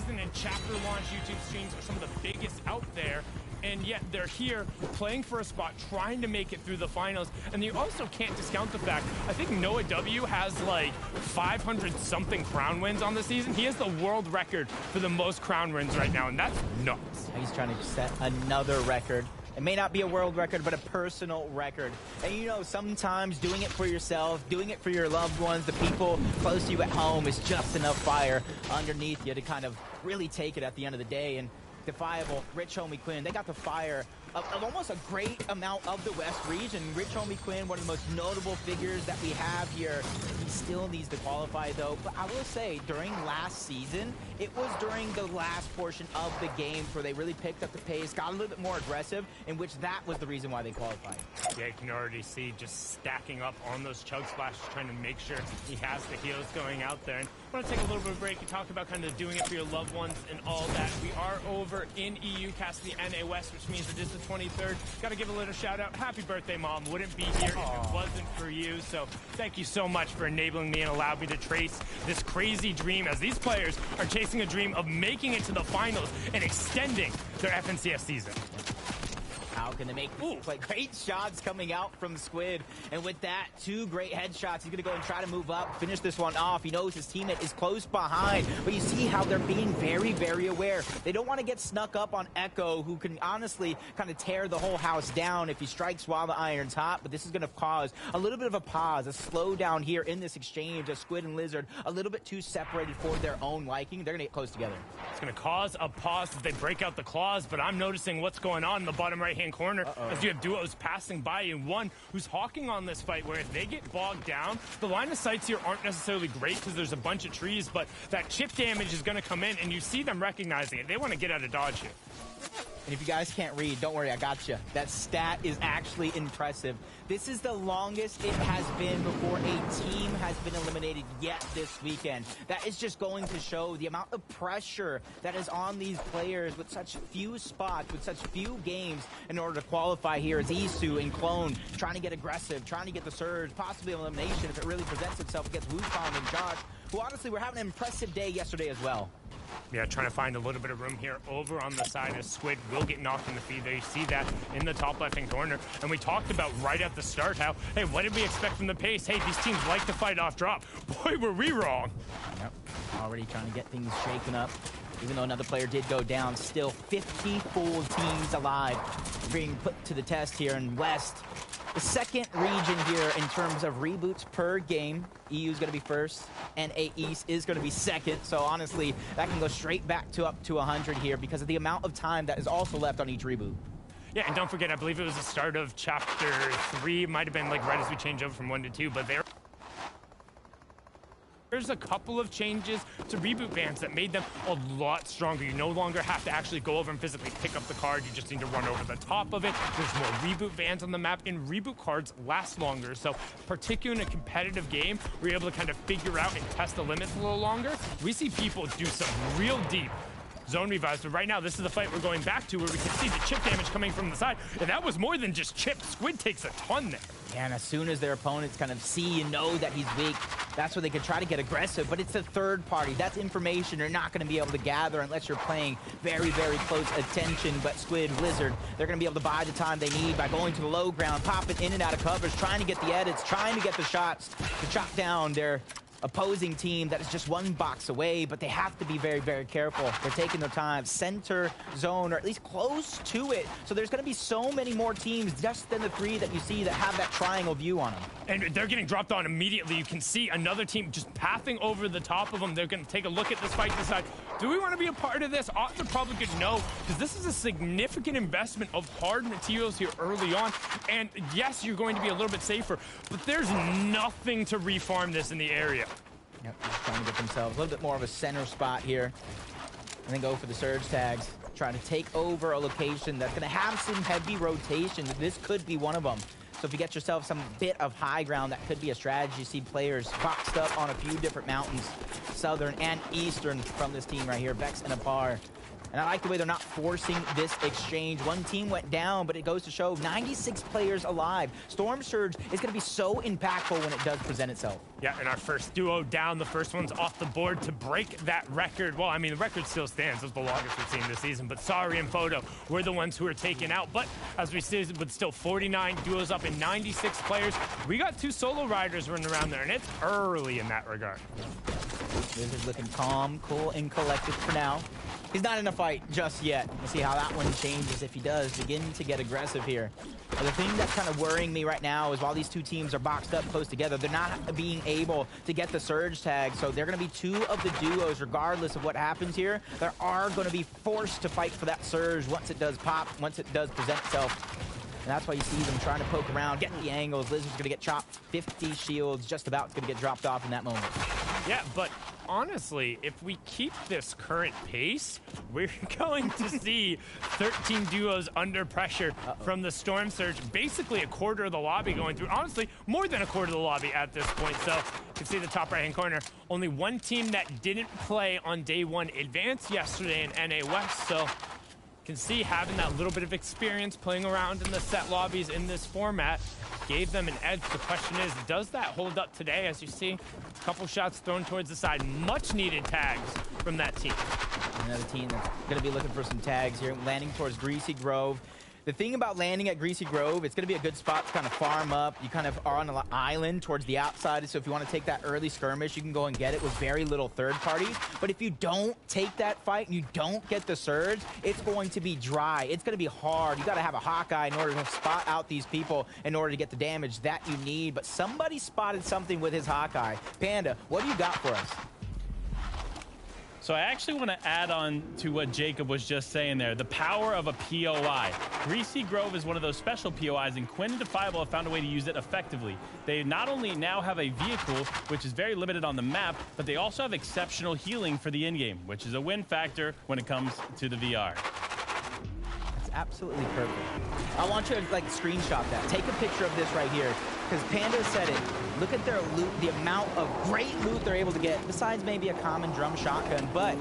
season and chapter launch YouTube streams are some of the biggest out there. And yet they're here playing for a spot, trying to make it through the finals. And you also can't discount the fact, I think Noah W has like 500-something crown wins on the season. He has the world record for the most crown wins right now, and that's nuts. He's trying to set another record. It may not be a world record, but a personal record. And you know, sometimes doing it for yourself, doing it for your loved ones, the people close to you at home is just enough fire underneath you to kind of really take it at the end of the day. And Defiable, Rich Homie Quinn, they got the fire of almost a great amount of the West region. Rich Homie Quinn, one of the most notable figures that we have here. He still needs to qualify though, but I will say during last season, it was during the last portion of the games where they really picked up the pace, got a little bit more aggressive, in which that was the reason why they qualified. Yeah, you can already see just stacking up on those chug splashes, trying to make sure he has the heals going out there. And I want to take a little bit of a break and talk about kind of doing it for your loved ones and all that. We are over in EU cast the NA West, which means it is the 23rd. Got to give a little shout out. Happy birthday, Mom. Wouldn't be here if it wasn't for you. So thank you so much for enabling me and allowing me to trace this crazy dream as these players are chasing a dream of making it to the finals and extending their FNCS season. How can they make this play? Great shots coming out from Squid. And with that, two great headshots. He's going to go and try to move up, finish this one off. He knows his teammate is close behind. But you see how they're being very, very aware. They don't want to get snuck up on Echo, who can honestly kind of tear the whole house down if he strikes while the iron's hot. But this is going to cause a little bit of a pause, a slowdown here in this exchange of Squid and Lizard, a little bit too separated for their own liking. They're going to get close together. It's going to cause a pause as they break out the claws, but I'm noticing what's going on in the bottom right-hand corner as you have duos passing by and one who's hawking on this fight, where if they get bogged down, the line of sights here aren't necessarily great because there's a bunch of trees, but that chip damage is going to come in, and you see them recognizing it. They want to get out of dodge here. And if you guys can't read, don't worry, I got you. That stat is actually impressive. This is the longest it has been before a team has been eliminated yet this weekend. That is just going to show the amount of pressure that is on these players with such few spots, with such few games in order to qualify here. As Isu and Clone trying to get aggressive, trying to get the surge, possibly elimination if it really presents itself against Wukong and Josh, who honestly were having an impressive day yesterday as well. Yeah, trying to find a little bit of room here over on the side as Squid will get knocked in the feed. There you see that in the top left-hand corner. And we talked about right at the start how, hey, what did we expect from the pace? Hey, these teams like to fight off drop. Boy, were we wrong. Yep, already trying to get things shaken up. Even though another player did go down, still 50 full teams alive being put to the test here in West. The second region here in terms of reboots per game. EU is going to be first, and NA East is going to be second. So honestly, that can go straight back to up to 100 here because of the amount of time that is also left on each reboot. Yeah, and don't forget, I believe it was the start of Chapter 3. It might have been like right as we change over from 1 to 2, but there's a couple of changes to reboot bans that made them a lot stronger. You no longer have to actually go over and physically pick up the card. You just need to run over the top of it. There's more reboot bans on the map, and reboot cards last longer. So particularly in a competitive game, we're able to kind of figure out and test the limits a little longer. We see people do some real deep zone revives, but right now this is the fight we're going back to where we can see the chip damage coming from the side, and that was more than just chip. Squid takes a ton there. Yeah, and as soon as their opponents kind of see and know that he's weak, that's where they can try to get aggressive, but it's a third party. That's information you're not going to be able to gather unless you're paying very, very close attention. But Squid, Blizzard, they're going to be able to buy the time they need by going to the low ground, popping in and out of covers, trying to get the edits, trying to get the shots to chop down their opposing team that is just one box away, but they have to be very, very careful. They're taking their time, center zone, or at least close to it. So there's going to be so many more teams just than the three that you see that have that triangle view on them. And they're getting dropped on immediately. You can see another team just pathing over the top of them. They're going to take a look at this fight and decide, do we want to be a part of this? Odds are probably good no, because this is a significant investment of hard materials here early on. And yes, you're going to be a little bit safer, but there's nothing to refarm this in the area. Yep, just trying to get themselves a little bit more of a center spot here. And then go for the surge tags. Trying to take over a location that's going to have some heavy rotation. This could be one of them. So if you get yourself some bit of high ground, that could be a strategy. You see players boxed up on a few different mountains, southern and eastern from this team right here. Vex and Apar And I like the way they're not forcing this exchange. One team went down, but it goes to show 96 players alive. Storm Surge is going to be so impactful when it does present itself. Yeah, and our first duo down. The first one's off the board to break that record. Well, I mean, the record still stands. It's the longest we've seen this season. But Sorry and Photo were the ones who were taken out. But as we see, with still 49 duos up and 96 players, we got 2 solo riders running around there, and it's early in that regard. Wizard's looking calm, cool, and collected for now. He's not in a fight just yet. We'll see how that one changes if he does begin to get aggressive here. But the thing that's kind of worrying me right now is while these two teams are boxed up close together, they're not being able to get the surge tag. So they're going to be 2 of the duos, regardless of what happens here. They are going to be forced to fight for that surge once it does pop, once it does present itself. And that's why you see them trying to poke around, getting the angles. Lizard's going to get chopped. 50 shields, just about going to get dropped off in that moment. Yeah, but honestly, if we keep this current pace, we're going to see 13 duos under pressure from the Storm Surge. Basically a quarter of the lobby going through. Honestly, more than a quarter of the lobby at this point. So you can see the top right-hand corner. Only one team that didn't play on day 1 advanced yesterday in NA West. So can see having that little bit of experience playing around in the set lobbies in this format gave them an edge. The question is, does that hold up today? As you see, a couple shots thrown towards the side. Much needed tags from that team. Another team that's going to be looking for some tags here, landing towards Greasy Grove. The thing about landing at Greasy Grove, it's going to be a good spot to kind of farm up. You kind of are on an island towards the outside, so if you want to take that early skirmish, you can go and get it with very little third parties. But if you don't take that fight and you don't get the surge, it's going to be dry. It's going to be hard. You got to have a Hawkeye in order to spot out these people in order to get the damage that you need. But somebody spotted something with his Hawkeye. Panda, what do you got for us? So I actually want to add on to what Jacob was just saying there, the power of a POI. Greasy Grove is one of those special POIs, and Quinn and Defiable have found a way to use it effectively. They not only now have a vehicle, which is very limited on the map, but they also have exceptional healing for the in-game, which is a win factor when it comes to the VR. Absolutely perfect. I want you to like screenshot that. Take a picture of this right here, because Panda said it. Look at their loot, the amount of great loot they're able to get, besides maybe a common drum shotgun, but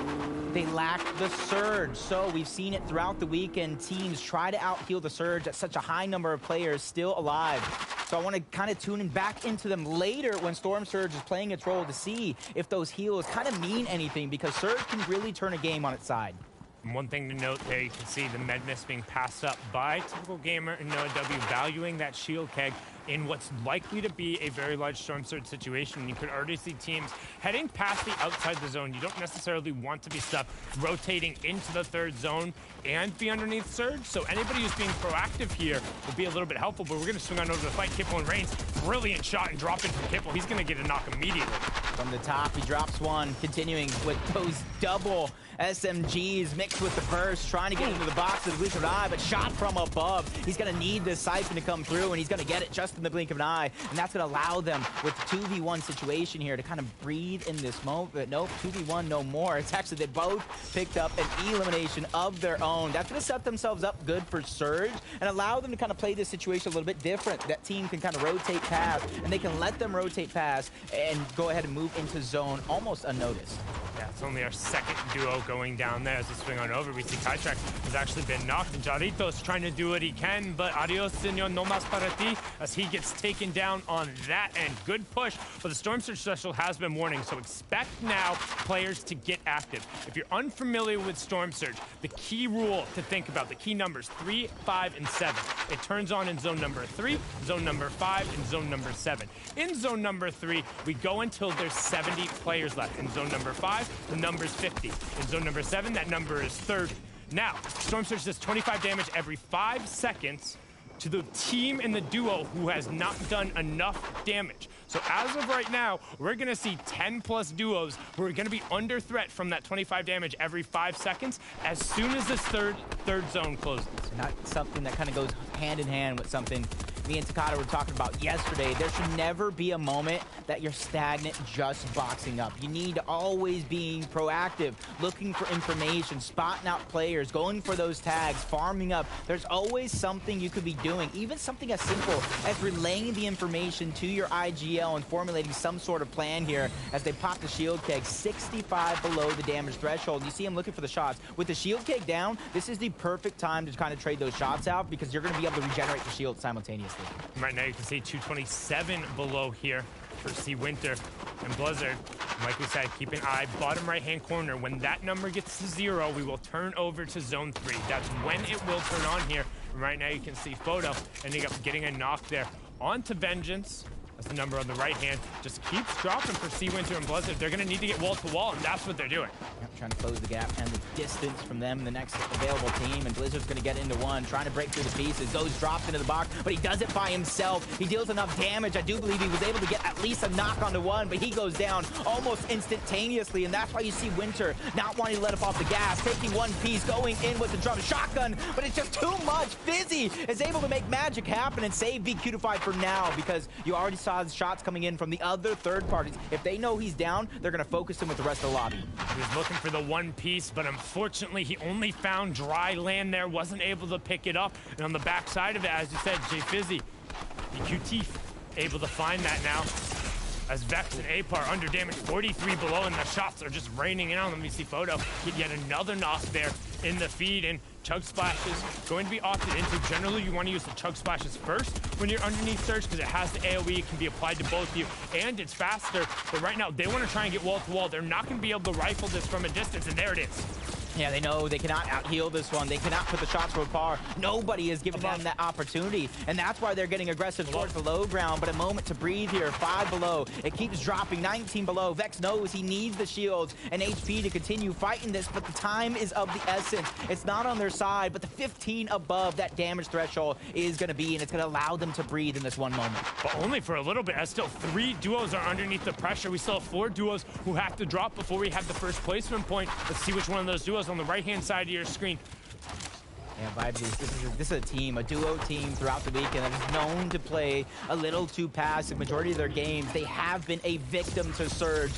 they lack the surge. So we've seen it throughout the weekend. Teams try to out-heal the surge at such a high number of players still alive. So I want to kind of tune in back into them later when Storm Surge is playing its role to see if those heals kind of mean anything, because Surge can really turn a game on its side. And one thing to note there, you can see the med miss being passed up by Typical Gamer and Noah W, valuing that shield keg in what's likely to be a very large Storm Surge situation. You could already see teams heading past the outside the zone. You don't necessarily want to be stuck rotating into the third zone and be underneath Surge. So anybody who's being proactive here will be a little bit helpful, but we're going to swing on over to the fight. Kipple and Reigns, brilliant shot and drop in from Kipple. He's going to get a knock immediately. From the top, he drops one, continuing with those double SMGs mixed with the burst, trying to get into the box with the blink of an eye, but shot from above. He's going to need this siphon to come through, and he's going to get it just in the blink of an eye, and that's going to allow them with the 2v1 situation here to kind of breathe in this moment. But nope, 2v1 no more. It's actually they both picked up an elimination of their own. That's going to set themselves up good for Surge and allow them to kind of play this situation a little bit different. That team can kind of rotate past, and they can let them rotate past and go ahead and move into zone almost unnoticed. Yeah, it's only our second duo going down there as we swing on over. We see Kaitrax has actually been knocked, and Jarito's trying to do what he can, but adios, senor, no mas para ti, as he gets taken down on that end. Good push, but the Storm Surge Special has been warning, so expect now players to get active. If you're unfamiliar with Storm Surge, the key rule to think about, the key numbers, 3, 5, and 7. It turns on in zone number 3, zone number 5, and zone number 7. In zone number 3, we go until there's 70 players left. In zone number 5, the number's 50. In zone number 7, that number is 30. Now, Storm Surge does 25 damage every 5 seconds to the team in the duo who has not done enough damage. So as of right now, we're going to see 10+ duos who are going to be under threat from that 25 damage every 5 seconds as soon as this third zone closes. Not something that kind of goes hand in hand with something me and Takata were talking about yesterday. There should never be a moment that you're stagnant just boxing up. You need to always be proactive, looking for information, spotting out players, going for those tags, farming up. There's always something you could be doing, even something as simple as relaying the information to your IGL and formulating some sort of plan here as they pop the shield keg 65 below the damage threshold. You see him looking for the shots. With the shield keg down, this is the perfect time to kind of trade those shots out because you're going to be able to regenerate the shield simultaneously. Right now you can see 227 below here for C Winter and Blizzard. Like we said, keep an eye bottom right hand corner. When that number gets to 0, we will turn over to zone 3. That's when it will turn on here. Right now you can see Photo ending up getting a knock there onto Vengeance. That's the number on the right hand. Just keeps dropping for C Winter and Blizzard. They're going to need to get wall to wall, and that's what they're doing. Yep, trying to close the gap and the distance from them and the next available team. And Blizzard's going to get into one, trying to break through the pieces. Goes drops into the box, but he does it by himself. He deals enough damage. I do believe he was able to get at least a knock onto one, but he goes down almost instantaneously. And that's why you see Winter not wanting to let up off the gas, taking one piece, going in with the drum shotgun, but it's just too much. Fizzy is able to make magic happen and save BQ for now because you already saw the shots coming in from the other third parties. If they know he's down, they're going to focus him with the rest of the lobby. He was looking for the one piece, but unfortunately he only found dry land there, wasn't able to pick it up. And on the back side of it, as you said, Jay Fizzy, BQT able to find that now. As Vex and Apar under damage 43 below, and the shots are just raining in on them. You see Photo get yet another knock there in the feed, and Chug Splashes going to be opted into. Generally, you want to use the Chug Splashes first when you're underneath Surge because it has the AoE, it can be applied to both of you, and it's faster. But right now, they want to try and get wall to wall. They're not going to be able to rifle this from a distance, and there it is. Yeah, they know they cannot out-heal this one. They cannot put the shots for a par. Nobody is giving them that opportunity, and that's why they're getting aggressive towards the low ground. But a moment to breathe here. 5 below. It keeps dropping. 19 below. Vex knows he needs the shields and HP to continue fighting this, but the time is of the essence. It's not on their side, but the 15 above that damage threshold is going to be, and it's going to allow them to breathe in this one moment. But only for a little bit, as still 3 duos are underneath the pressure. We still have 4 duos who have to drop before we have the first placement point. Let's see which one of those duos on the right-hand side of your screen. Yeah, Vibes, this is a team, a duo team throughout the weekend that is known to play a little too passive. Majority of their games, they have been a victim to Surge.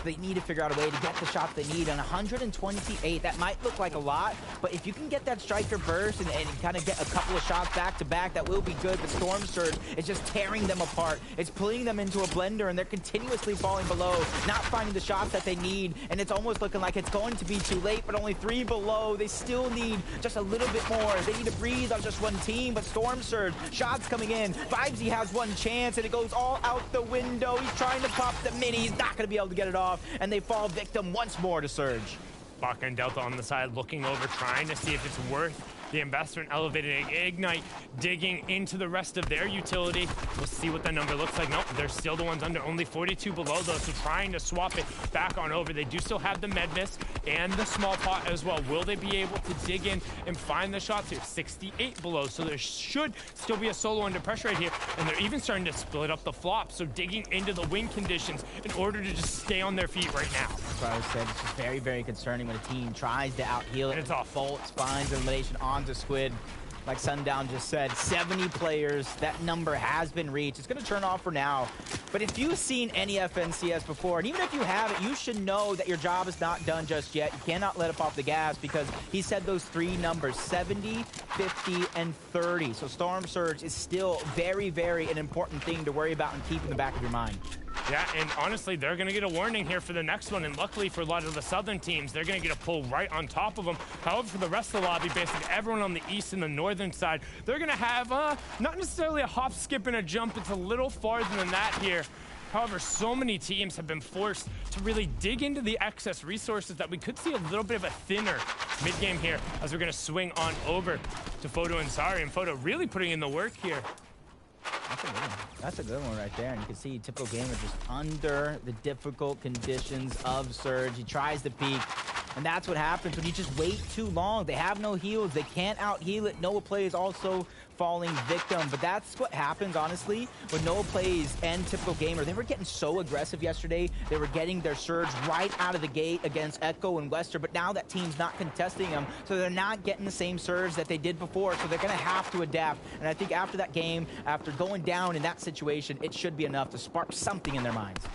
They need to figure out a way to get the shots they need. On 128, that might look like a lot, but if you can get that striker burst and kind of get a couple of shots back to back, that will be good. But Storm Surge is just tearing them apart. It's pulling them into a blender, and they're continuously falling below, not finding the shots that they need, and it's almost looking like it's going to be too late, but only 3 below. They still need just a little bit more. They need to breathe on just one team, but Storm Surge, shots coming in. Vibesy has one chance, and it goes all out the window. He's trying to pop the mini. He's not going to be able to get it off, and they fall victim once more to Surge. Baka and Delta on the side looking over, trying to see if it's worth the investment. Elevated Ignite digging into the rest of their utility. We'll see what the number looks like. Nope, they're still the ones under, only 42 below though, so trying to swap it back on over. They do still have the med miss and the small pot as well. Will they be able to dig in and find the shots here? 68 below, so there should still be a solo under pressure right here, and they're even starting to split up the flop, so digging into the win conditions in order to just stay on their feet right now. That's what I said. It's just very, very concerning when a team tries to out-heal it. And it's off. Bolts, finds elimination onto Squid. Like Sundown just said, 70 players, that number has been reached. It's going to turn off for now. But if you've seen any FNCS before, and even if you haven't, you should know that your job is not done just yet. You cannot let up off the gas because he said those 3 numbers, 70, 50, and 30. So Storm Surge is still very, very an important thing to worry about and keep in the back of your mind. Yeah, and honestly, they're going to get a warning here for the next one, and luckily for a lot of the southern teams, they're going to get a pull right on top of them. However, for the rest of the lobby, basically everyone on the east and the northern side, they're going to have not necessarily a hop, skip, and a jump. It's a little farther than that here. However, so many teams have been forced to really dig into the excess resources that we could see a little bit of a thinner mid-game here as we're going to swing on over to Photo and Sari, and Photo really putting in the work here. That's a good one. That's a good one right there. And you can see typical gamer just under the difficult conditions of Surge. He tries to peek. And that's what happens when you just wait too long. They have no heals. They can't out-heal it. Noah plays also falling victim. But that's what happens, honestly, when Noah plays and Typical Gamer. They were getting so aggressive yesterday. They were getting their surge right out of the gate against Echo and Wester. But now that team's not contesting them, so they're not getting the same surge that they did before. So they're going to have to adapt. And I think after that game, after going down in that situation, it should be enough to spark something in their minds.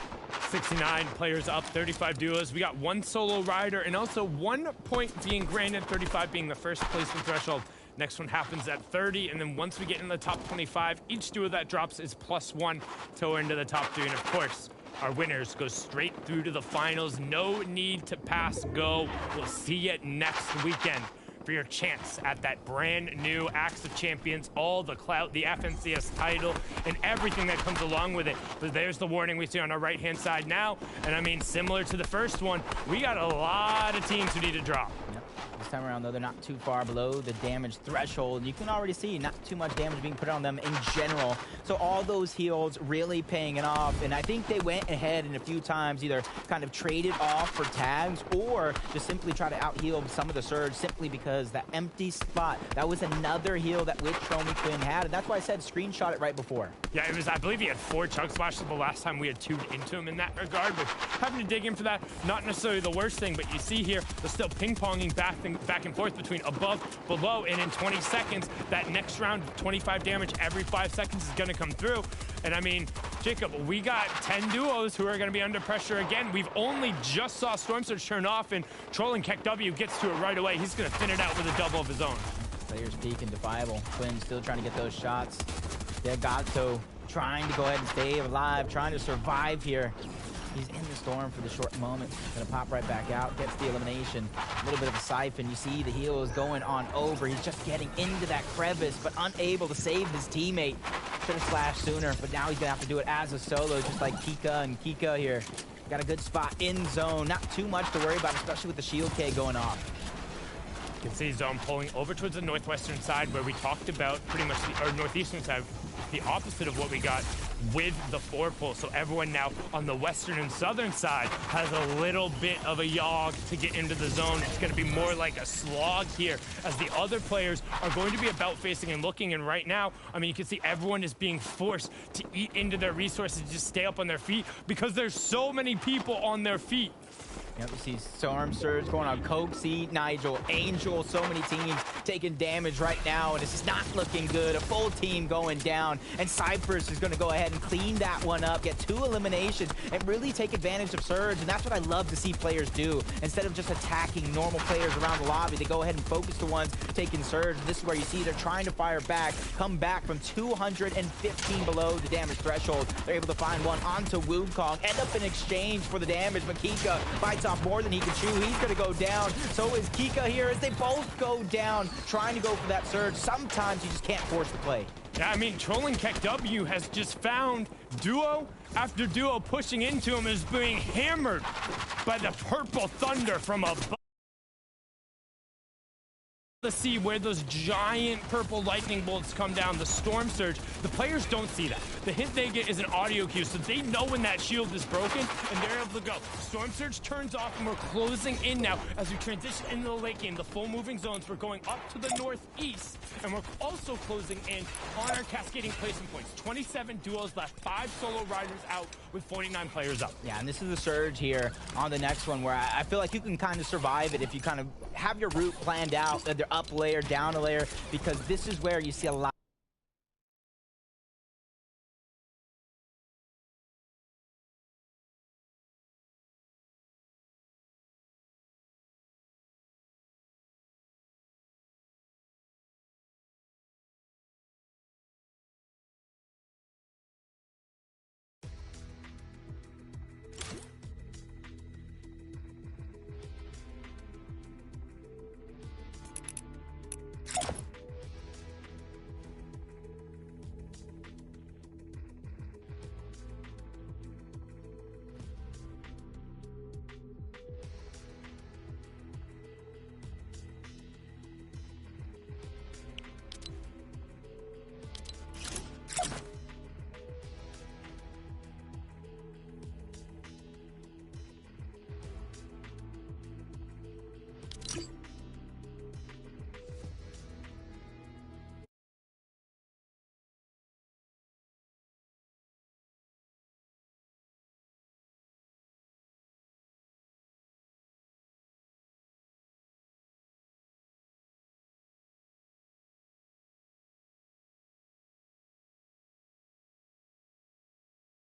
69 players up, 35 duos. We got one solo rider and also 1 point being granted, 35 being the first placement threshold. Next one happens at 30, and then once we get in the top 25, each duo that drops is +1 till we're into the top 3. And of course, our winners go straight through to the finals. No need to pass go. We'll see you next weekend for your chance at that brand new Axe of Champions, all the clout, the FNCS title, and everything that comes along with it. But there's the warning we see on our right-hand side now. And I mean, similar to the first one, we got a lot of teams who need to drop. Yep. This time around, though, they're not too far below the damage threshold. You can already see not too much damage being put on them in general. So all those heals really paying it off. And I think they went ahead and a few times either kind of traded off for tags or just simply try to out-heal some of the surge simply because that empty spot, that was another heal that Witch Chromie Quinn had. And that's why I said screenshot it right before. Yeah, it was, I believe he had 4 chug splashes the last time we had tuned into him in that regard. But having to dig in for that, not necessarily the worst thing, but you see here, they're still ping-ponging back and forth between above, below, and in 20 seconds, that next round, 25 damage every 5 seconds is going to come through. And I mean, Jacob, we got 10 duos who are going to be under pressure again. We've only just saw Storm Surge turn off, and Trolling Keck W gets to it right away. He's going to thin it out with a double of his own. Players peak and Defiable. Quinn still trying to get those shots. Gato trying to go ahead and stay alive, trying to survive here. He's in the storm for the short moment. Gonna pop right back out, gets the elimination. A little bit of a siphon. You see the heal is going on over. He's just getting into that crevice, but unable to save his teammate. Should have slashed sooner, but now he's gonna have to do it as a solo, just like Kika and Kika here. Got a good spot in zone. Not too much to worry about, especially with the shield K going off. You can see zone pulling over towards the northwestern side where we talked about pretty much the, or northeastern side, the opposite of what we got with the 4-pull. So everyone now on the western and southern side has a little bit of a yog to get into the zone. It's going to be more like a slog here as the other players are going to be about facing and looking. And right now, I mean, you can see everyone is being forced to eat into their resources, just stay up on their feet because there's so many people on their feet. Yep, you see Storm Surge going on Coxie, Nigel, Angel, so many teams taking damage right now, and it's just not looking good. A full team going down, and Cypress is going to go ahead and clean that one up, get 2 eliminations, and really take advantage of Surge, and that's what I love to see players do. Instead of just attacking normal players around the lobby, they go ahead and focus the ones taking Surge. This is where you see they're trying to fire back, come back from 215 below the damage threshold. They're able to find one onto Wukong, end up in exchange for the damage, but Kika bites off more than he can chew. He's going to go down. So is Kika here as they both go down, trying to go for that surge. Sometimes you just can't force the play. Yeah, I mean, Trolling Keck W has just found duo after duo pushing into him is being hammered by the purple thunder from above. To see where those giant purple lightning bolts come down, the Storm Surge, the players don't see that. The hint they get is an audio cue, so they know when that shield is broken, and they're able to go. Storm Surge turns off, and we're closing in now as we transition into the late game. The full moving zones, we're going up to the northeast, and we're also closing in on our cascading placement points. 27 duos left, 5 solo riders out with 49 players up. Yeah, and this is the surge here on the next one where I feel like you can kind of survive it if you kind of have your route planned out, either up layer, down a layer, because this is where you see a lot